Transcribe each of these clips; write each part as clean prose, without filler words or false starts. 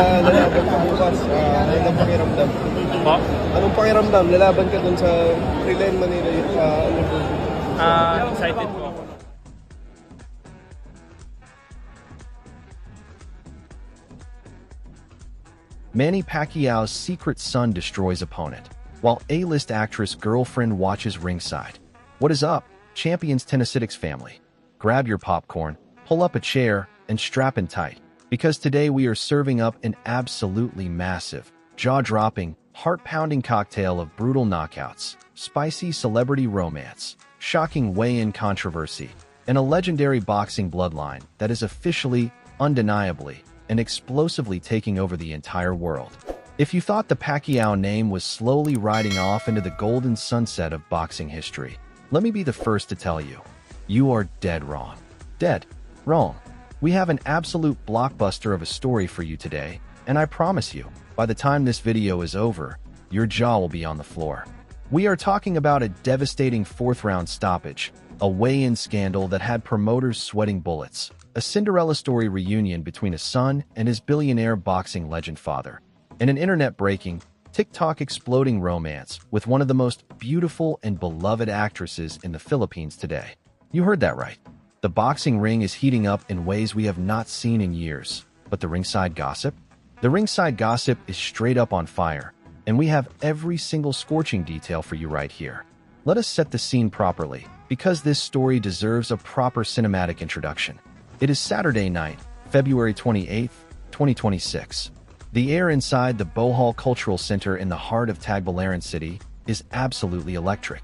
lalaban ka bukas, anong pakiramdam? Po? Anong pakiramdam? Lalaban ka dun sa Rilen Manila, Excited po. Manny Pacquiao's secret son destroys opponent, while A-list actress girlfriend watches ringside. What is up, Champions Tennisitics family? Grab your popcorn, pull up a chair, and strap in tight, because today we are serving up an absolutely massive, jaw-dropping, heart-pounding cocktail of brutal knockouts, spicy celebrity romance, shocking weigh-in controversy, and a legendary boxing bloodline that is officially, undeniably, and explosively taking over the entire world. If you thought the Pacquiao name was slowly riding off into the golden sunset of boxing history, let me be the first to tell you, you are dead wrong. Dead wrong. We have an absolute blockbuster of a story for you today, and I promise you, by the time this video is over, your jaw will be on the floor. We are talking about a devastating fourth-round stoppage, a weigh-in scandal that had promoters sweating bullets, a Cinderella-story reunion between a son and his billionaire boxing legend father, and an internet-breaking, TikTok-exploding romance with one of the most beautiful and beloved actresses in the Philippines today. You heard that right. The boxing ring is heating up in ways we have not seen in years. But the ringside gossip? The ringside gossip is straight up on fire, and we have every single scorching detail for you right here. Let us set the scene properly, because this story deserves a proper cinematic introduction. It is Saturday night, February 28th, 2026. The air inside the Bohol Cultural Center in the heart of Tagbilaran City is absolutely electric.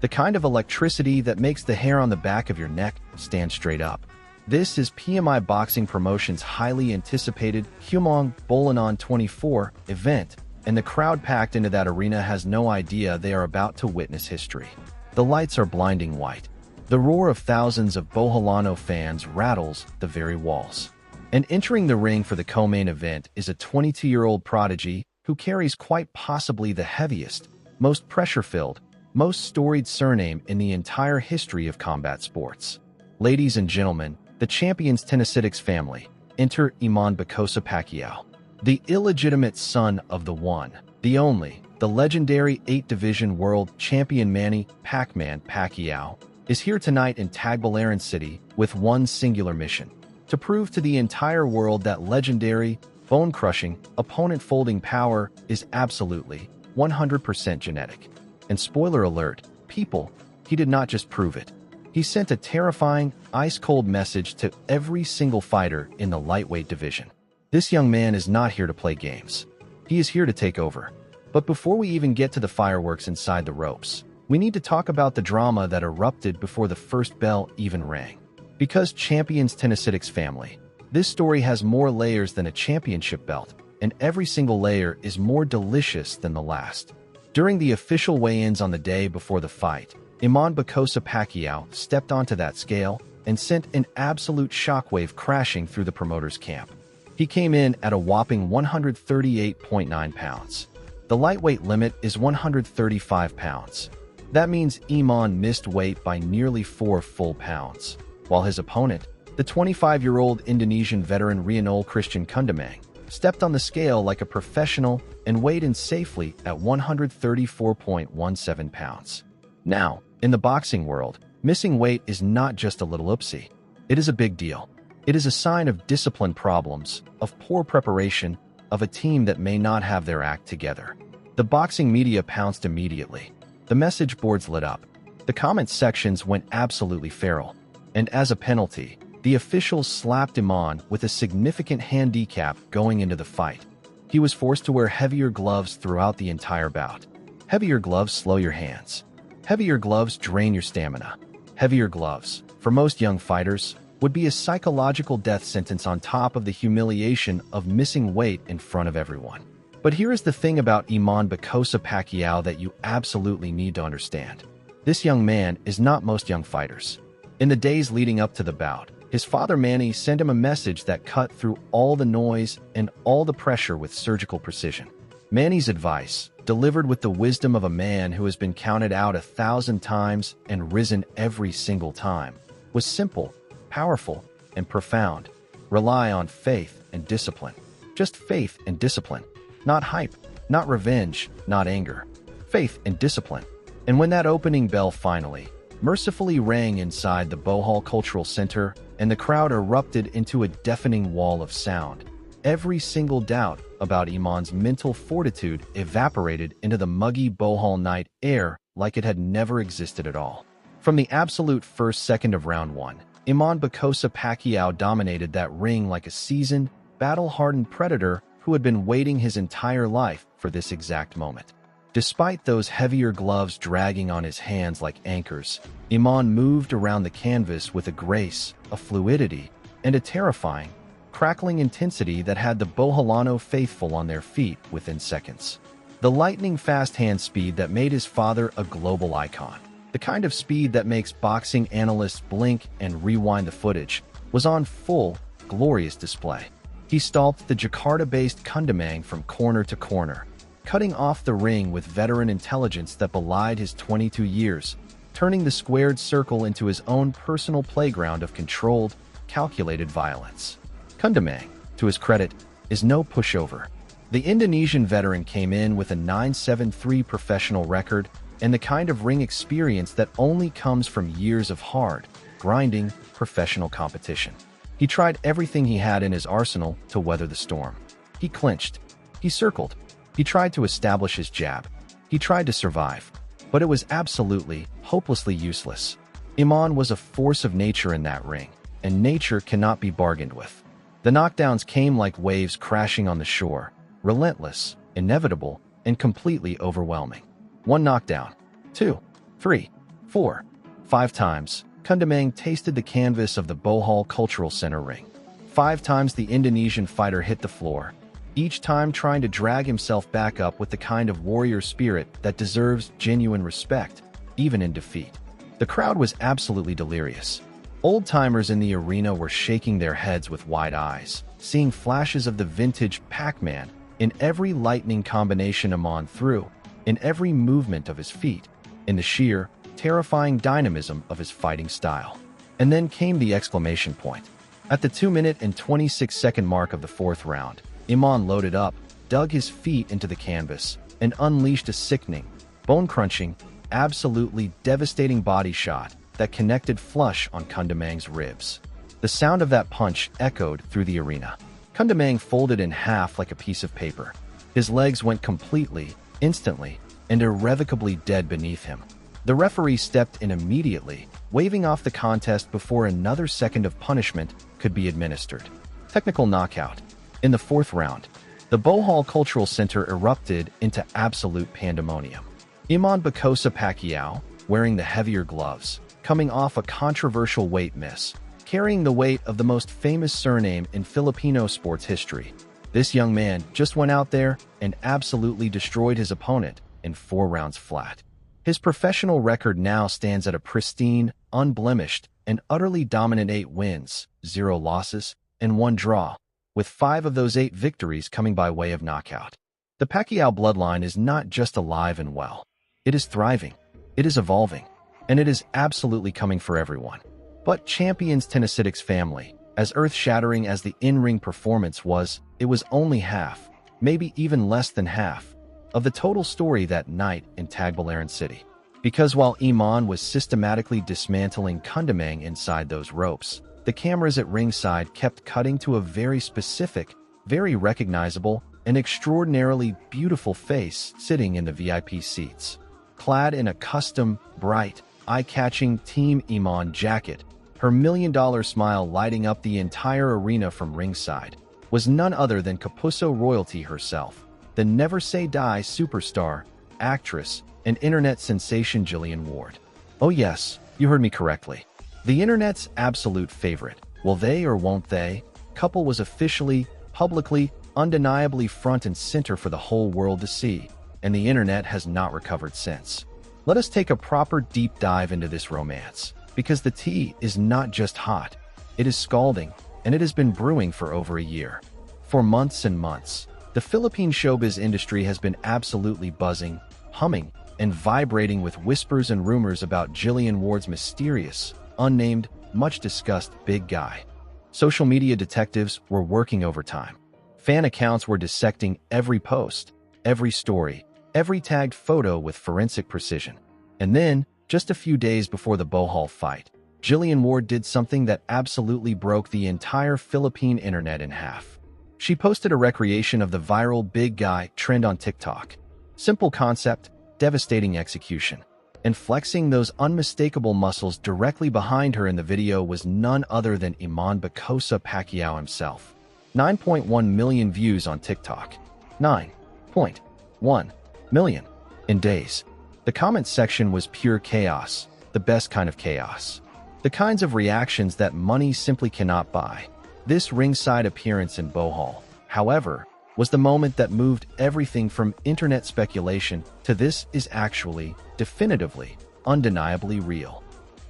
The kind of electricity that makes the hair on the back of your neck stand straight up. This is PMI Boxing Promotions' highly anticipated Humong Bolanon 24 event, and the crowd packed into that arena has no idea they are about to witness history. The lights are blinding white. The roar of thousands of Boholano fans rattles the very walls. And entering the ring for the co-main event is a 22-year-old prodigy who carries quite possibly the heaviest, most pressure-filled, most storied surname in the entire history of combat sports. Ladies and gentlemen, the Champions Tennisitics family, enter Iman Pacquiao, the illegitimate son of the one, the only, the legendary 8-division world champion Manny Pacquiao, is here tonight in Tagbilaran City with one singular mission: to prove to the entire world that legendary, bone-crushing, opponent-folding power is absolutely 100% genetic. And spoiler alert, people, he did not just prove it. He sent a terrifying, ice-cold message to every single fighter in the lightweight division. This young man is not here to play games. He is here to take over. But before we even get to the fireworks inside the ropes, we need to talk about the drama that erupted before the first bell even rang. Because Champions Tennisitics family, this story has more layers than a championship belt, and every single layer is more delicious than the last. During the official weigh-ins on the day before the fight, Iman Pacquiao stepped onto that scale and sent an absolute shockwave crashing through the promoter's camp. He came in at a whopping 138.9 pounds. The lightweight limit is 135 pounds. That means Iman missed weight by nearly 4 full pounds, while his opponent, the 25-year-old Indonesian veteran Rianol Christian Kundamang, stepped on the scale like a professional and weighed in safely at 134.17 pounds. Now, in the boxing world, missing weight is not just a little oopsie. It is a big deal. It is a sign of discipline problems, of poor preparation, of a team that may not have their act together. The boxing media pounced immediately. The message boards lit up. The comment sections went absolutely feral. And as a penalty, the officials slapped Iman with a significant handicap going into the fight. He was forced to wear heavier gloves throughout the entire bout. Heavier gloves slow your hands. Heavier gloves drain your stamina. Heavier gloves, for most young fighters, would be a psychological death sentence on top of the humiliation of missing weight in front of everyone. But here is the thing about Iman Pacquiao that you absolutely need to understand. This young man is not most young fighters. In the days leading up to the bout, his father Manny sent him a message that cut through all the noise and all the pressure with surgical precision. Manny's advice, delivered with the wisdom of a man who has been counted out 1,000 times and risen every single time, was simple, powerful, and profound. Rely on faith and discipline. Just faith and discipline. Not hype, not revenge, not anger. Faith and discipline. And when that opening bell finally, mercifully rang inside the Bohol Cultural Center and the crowd erupted into a deafening wall of sound, every single doubt about Iman's mental fortitude evaporated into the muggy Bohol night air like it had never existed at all. From the absolute first second of round one, Iman Pacquiao dominated that ring like a seasoned, battle-hardened predator who had been waiting his entire life for this exact moment. Despite those heavier gloves dragging on his hands like anchors, Iman moved around the canvas with a grace, a fluidity, and a terrifying, crackling intensity that had the Boholano faithful on their feet within seconds. The lightning-fast hand speed that made his father a global icon, the kind of speed that makes boxing analysts blink and rewind the footage, was on full, glorious display. He stalked the Jakarta-based Kundamang from corner to corner, cutting off the ring with veteran intelligence that belied his 22 years, turning the squared circle into his own personal playground of controlled, calculated violence. Kundamang, to his credit, is no pushover. The Indonesian veteran came in with a 9-7-3 professional record and the kind of ring experience that only comes from years of hard, grinding, professional competition. He tried everything he had in his arsenal to weather the storm. He clinched. He circled. He tried to establish his jab. He tried to survive. But it was absolutely, hopelessly useless. Iman was a force of nature in that ring, and nature cannot be bargained with. The knockdowns came like waves crashing on the shore, relentless, inevitable, and completely overwhelming. One knockdown, 2, 3, 4, 5 times, Kundamang tasted the canvas of the Bohol Cultural Center ring. 5 times the Indonesian fighter hit the floor, each time trying to drag himself back up with the kind of warrior spirit that deserves genuine respect, even in defeat. The crowd was absolutely delirious. Old-timers in the arena were shaking their heads with wide eyes, seeing flashes of the vintage Pac-Man in every lightning combination Iman threw, in every movement of his feet, in the sheer, terrifying dynamism of his fighting style. And then came the exclamation point. At the 2-minute and 26-second mark of the 4th round, Iman loaded up, dug his feet into the canvas, and unleashed a sickening, bone-crunching, absolutely devastating body shot that connected flush on Kundamang's ribs. The sound of that punch echoed through the arena. Kundamang folded in half like a piece of paper. His legs went completely, instantly, and irrevocably dead beneath him. The referee stepped in immediately, waving off the contest before another second of punishment could be administered. Technical knockout. In the 4th round, the Bohol Cultural Center erupted into absolute pandemonium. Iman Pacquiao, wearing the heavier gloves, coming off a controversial weight miss, carrying the weight of the most famous surname in Filipino sports history. This young man just went out there and absolutely destroyed his opponent in 4 rounds flat. His professional record now stands at a pristine, unblemished, and utterly dominant 8 wins, 0 losses, and 1 draw, with 5 of those 8 victories coming by way of knockout. The Pacquiao bloodline is not just alive and well. It is thriving, it is evolving, and it is absolutely coming for everyone. But Champions Tennisitics family, as earth-shattering as the in-ring performance was, it was only half, maybe even less than half, of the total story that night in Tagbilaran City. Because while Iman was systematically dismantling Kundamang inside those ropes, the cameras at ringside kept cutting to a very specific, very recognizable, and extraordinarily beautiful face sitting in the VIP seats. Clad in a custom, bright, eye-catching Team Iman jacket, her $1 million smile lighting up the entire arena from ringside, was none other than Kapuso royalty herself, the Never Say Die superstar, actress, and internet sensation Jillian Ward. Oh yes, you heard me correctly. The internet's absolute favorite, will they or won't they, couple was officially, publicly, undeniably front and center for the whole world to see, and the internet has not recovered since. Let us take a proper deep dive into this romance, because the tea is not just hot, it is scalding, and it has been brewing for over a year. For months and months, the Philippine showbiz industry has been absolutely buzzing, humming, and vibrating with whispers and rumors about Jillian Ward's mysterious, unnamed, much-discussed big guy. Social media detectives were working overtime, Fan accounts were dissecting every post, every story, every tagged photo with forensic precision. And then, just a few days before the Bohol fight, Jillian Ward did something that absolutely broke the entire Philippine internet in half. She posted a recreation of the viral big guy trend on TikTok. Simple concept, devastating execution. And flexing those unmistakable muscles directly behind her in the video was none other than Iman Pacquiao himself. 9.1 million views on TikTok. 9.1 million in days. The comment section was pure chaos, the best kind of chaos. The kinds of reactions that money simply cannot buy. This ringside appearance in Bohol, however, was the moment that moved everything from internet speculation to this is actually, definitively, undeniably real.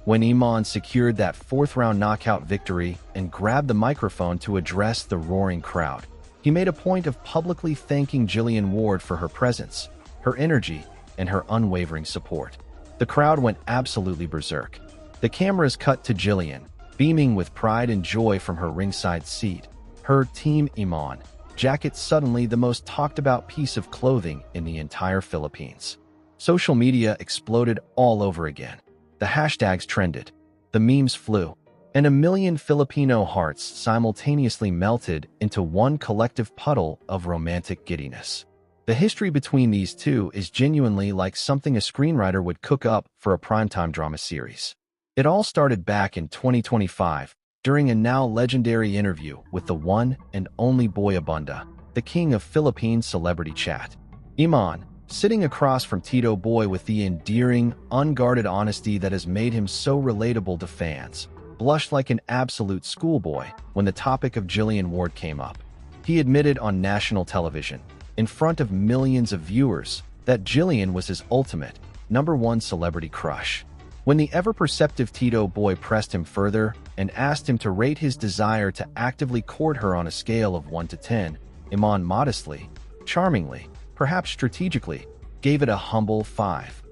When Iman secured that fourth-round knockout victory and grabbed the microphone to address the roaring crowd, he made a point of publicly thanking Jillian Ward for her presence, her energy, and her unwavering support. The crowd went absolutely berserk. The cameras cut to Jillian, beaming with pride and joy from her ringside seat. Her Team Iman jacket suddenly the most talked-about piece of clothing in the entire Philippines. Social media exploded all over again. The hashtags trended, the memes flew, and a million Filipino hearts simultaneously melted into one collective puddle of romantic giddiness. The history between these two is genuinely like something a screenwriter would cook up for a primetime drama series. It all started back in 2025, during a now legendary interview with the one and only Boy Abunda, the king of Philippine celebrity chat. Iman, sitting across from Tito Boy with the endearing, unguarded honesty that has made him so relatable to fans, blushed like an absolute schoolboy when the topic of Jillian Ward came up. He admitted on national television, in front of millions of viewers, that Jillian was his ultimate, #1 celebrity crush. When the ever-perceptive Tito Boy pressed him further and asked him to rate his desire to actively court her on a scale of 1 to 10, Iman modestly, charmingly, perhaps strategically, gave it a humble 5.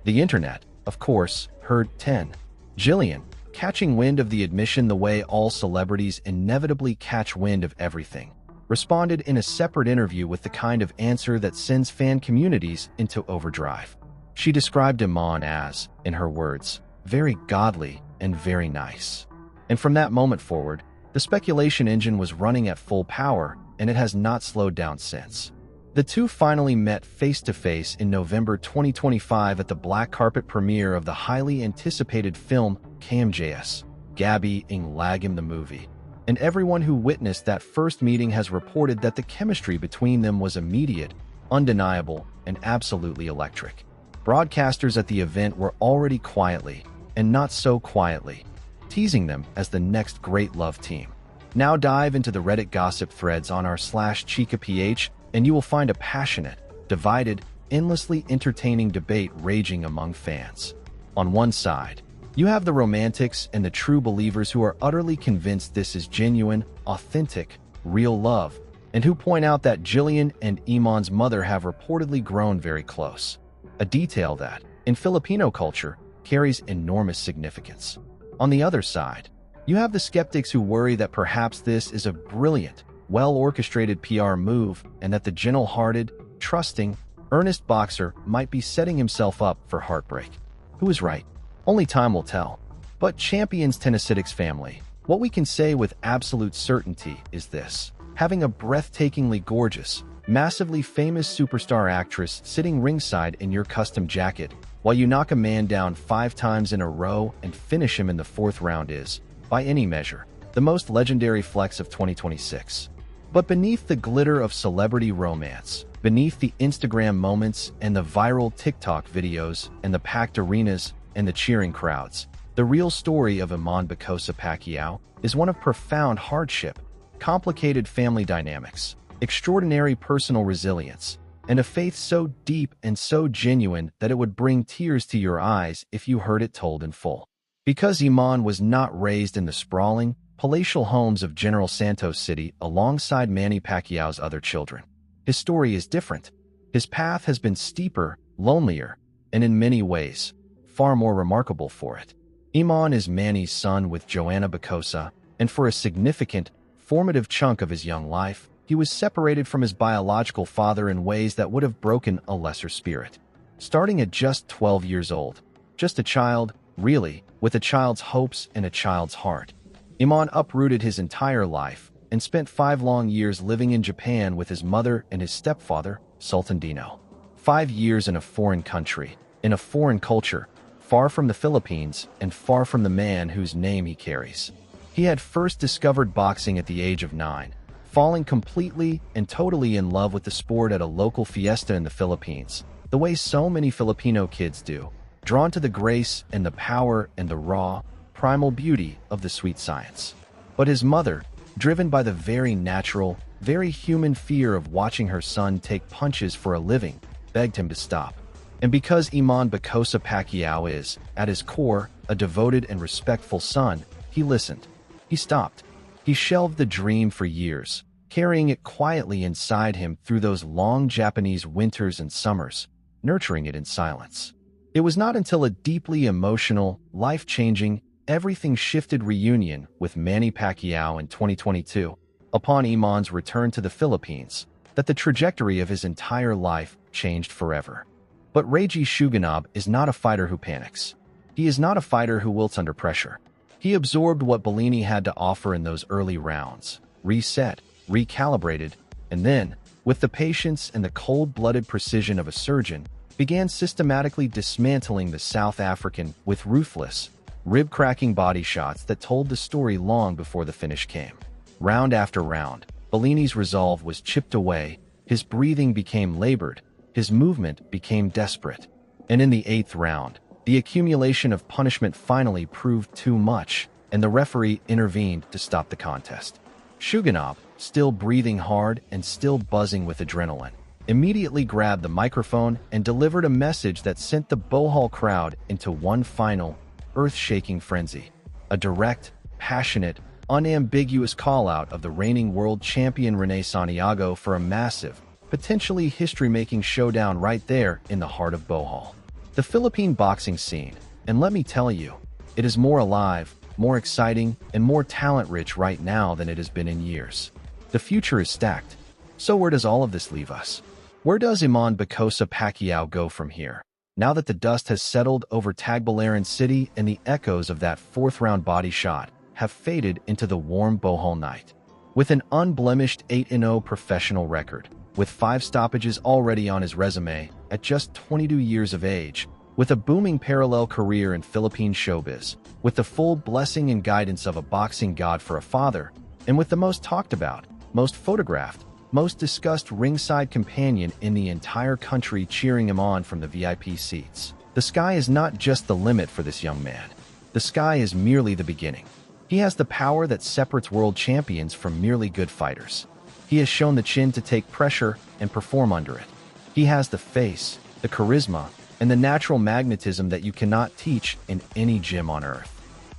The internet, of course, heard 10. Jillian, catching wind of the admission the way all celebrities inevitably catch wind of everything, responded in a separate interview with the kind of answer that sends fan communities into overdrive. She described Iman as, in her words, very godly and very nice. And from that moment forward, the speculation engine was running at full power, and it has not slowed down since. The two finally met face-to-face in November 2025 at the black carpet premiere of the highly anticipated film KMJS, Gabi Ng Lagim the movie. And everyone who witnessed that first meeting has reported that the chemistry between them was immediate, undeniable, and absolutely electric. Broadcasters at the event were already quietly, and not so quietly, teasing them as the next great love team. Now dive into the Reddit gossip threads on r/ChicaPH, and you will find a passionate, divided, endlessly entertaining debate raging among fans. On one side, you have the romantics and the true believers who are utterly convinced this is genuine, authentic, real love, and who point out that Jillian and Iman's mother have reportedly grown very close. A detail that, in Filipino culture, carries enormous significance. On the other side, you have the skeptics who worry that perhaps this is a brilliant, well-orchestrated PR move and that the gentle-hearted, trusting, earnest boxer might be setting himself up for heartbreak. Who is right? Only time will tell. But champions Tennisitics family, what we can say with absolute certainty is this. Having a breathtakingly gorgeous, massively famous superstar actress sitting ringside in your custom jacket while you knock a man down 5 times in a row and finish him in the 4th round is, by any measure, the most legendary flex of 2026. But beneath the glitter of celebrity romance, beneath the Instagram moments and the viral TikTok videos and the packed arenas and the cheering crowds, the real story of Iman Pacquiao is one of profound hardship, complicated family dynamics, extraordinary personal resilience, and a faith so deep and so genuine that it would bring tears to your eyes if you heard it told in full. Because Iman was not raised in the sprawling, palatial homes of General Santos City alongside Manny Pacquiao's other children, his story is different. His path has been steeper, lonelier, and in many ways, far more remarkable for it. Iman is Manny's son with Joanna Bacosa, and for a significant, formative chunk of his young life, he He was separated from his biological father in ways that would have broken a lesser spirit. Starting at just 12 years old, just a child, really, with a child's hopes and a child's heart, Iman uprooted his entire life and spent 5 long years living in Japan with his mother and his stepfather, Sultan Dino. 5 years in a foreign country, in a foreign culture, far from the Philippines and far from the man whose name he carries. He had first discovered boxing at the age of 9, falling completely and totally in love with the sport at a local fiesta in the Philippines, the way so many Filipino kids do, drawn to the grace and the power and the raw, primal beauty of the sweet science. But his mother, driven by the very natural, very human fear of watching her son take punches for a living, begged him to stop. And because Iman Pacquiao is, at his core, a devoted and respectful son, he listened. He stopped. He shelved the dream for years, carrying it quietly inside him through those long Japanese winters and summers, nurturing it in silence. It was not until a deeply emotional, life-changing, everything-shifted reunion with Manny Pacquiao in 2022, upon Iman's return to the Philippines, that the trajectory of his entire life changed forever. But Reiji Shuganab is not a fighter who panics. He is not a fighter who wilts under pressure. He absorbed what Bellini had to offer in those early rounds, reset, recalibrated, and then, with the patience and the cold-blooded precision of a surgeon, began systematically dismantling the South African with ruthless, rib-cracking body shots that told the story long before the finish came. Round after round, Bellini's resolve was chipped away, his breathing became labored, his movement became desperate. And in the 8th round, the accumulation of punishment finally proved too much, and the referee intervened to stop the contest. Shuganab, still breathing hard and still buzzing with adrenaline, immediately grabbed the microphone and delivered a message that sent the Bohol crowd into one final, earth-shaking frenzy. A direct, passionate, unambiguous call-out of the reigning world champion Rene Santiago for a massive, potentially history-making showdown right there in the heart of Bohol. The Philippine boxing scene, and let me tell you, it is more alive, more exciting, and more talent-rich right now than it has been in years. The future is stacked. So where does all of this leave us? Where does Iman Pacquiao go from here, now that the dust has settled over Tagbilaran City and the echoes of that 4th-round body shot have faded into the warm Bohol night? With an unblemished 8-0 professional record, with 5 stoppages already on his resume at just 22 years of age, with a booming parallel career in Philippine showbiz, with the full blessing and guidance of a boxing god for a father, and with the most talked about, most photographed, most discussed ringside companion in the entire country cheering him on from the VIP seats. The sky is not just the limit for this young man. The sky is merely the beginning. He has the power that separates world champions from merely good fighters. He has shown the chin to take pressure and perform under it. He has the face, the charisma, and the natural magnetism that you cannot teach in any gym on earth.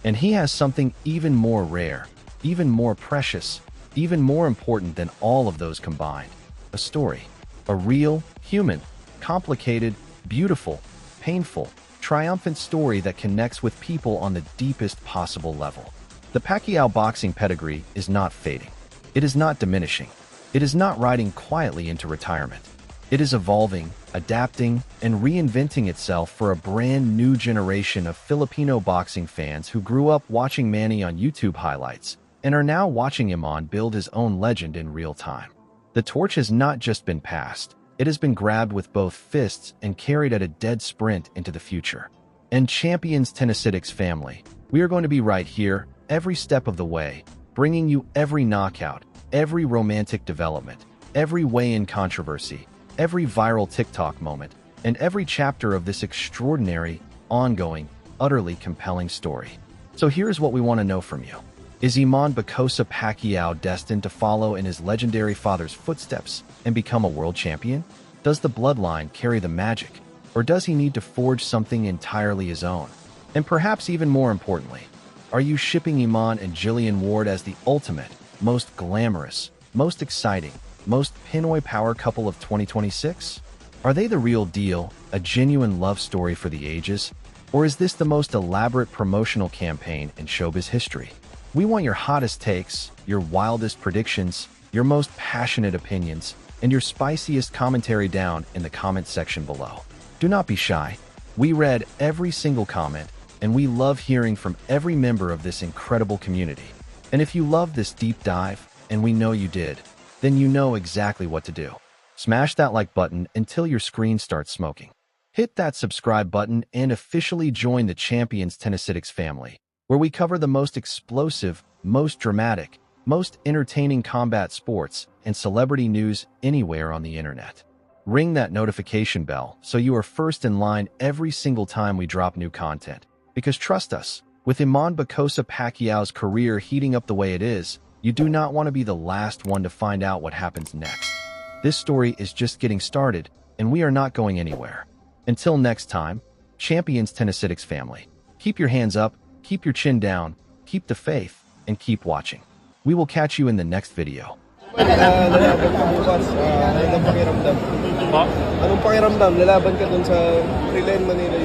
And he has something even more rare, even more precious, even more important than all of those combined. A story. A real, human, complicated, beautiful, painful, triumphant story that connects with people on the deepest possible level. The Pacquiao boxing pedigree is not fading. It is not diminishing. It is not riding quietly into retirement. It is evolving, adapting, and reinventing itself for a brand new generation of Filipino boxing fans who grew up watching Manny on YouTube highlights and are now watching Iman build his own legend in real time. The torch has not just been passed, it has been grabbed with both fists and carried at a dead sprint into the future. And Champions Tennisitics family, we are going to be right here, every step of the way, bringing you every knockout, every romantic development, every weigh-in controversy, every viral TikTok moment, and every chapter of this extraordinary, ongoing, utterly compelling story. So here's what we want to know from you. Is Iman Pacquiao destined to follow in his legendary father's footsteps and become a world champion? Does the bloodline carry the magic, or does he need to forge something entirely his own? And perhaps even more importantly, are you shipping Iman and Jillian Ward as the ultimate, most glamorous, most exciting, most Pinoy power couple of 2026? Are they the real deal, a genuine love story for the ages? Or is this the most elaborate promotional campaign in showbiz history? We want your hottest takes, your wildest predictions, your most passionate opinions, and your spiciest commentary down in the comment section below. Do not be shy. We read every single comment, and we love hearing from every member of this incredible community. And if you love this deep dive, and we know you did, then you know exactly what to do. Smash that like button until your screen starts smoking. Hit that subscribe button and officially join the Champions Tennisitics family, where we cover the most explosive, most dramatic, most entertaining combat sports and celebrity news anywhere on the internet. Ring that notification bell so you are first in line every single time we drop new content. Because trust us, with Iman Pacquiao's career heating up the way it is, you do not want to be the last one to find out what happens next. This story is just getting started, and we are not going anywhere. Until next time, Champions Tennisitics family, keep your hands up, keep your chin down, keep the faith, and keep watching. We will catch you in the next video. Lalaban ka bukas, anong pakiramdam? Anong pakiramdam? Lalaban ka dun sa Manila,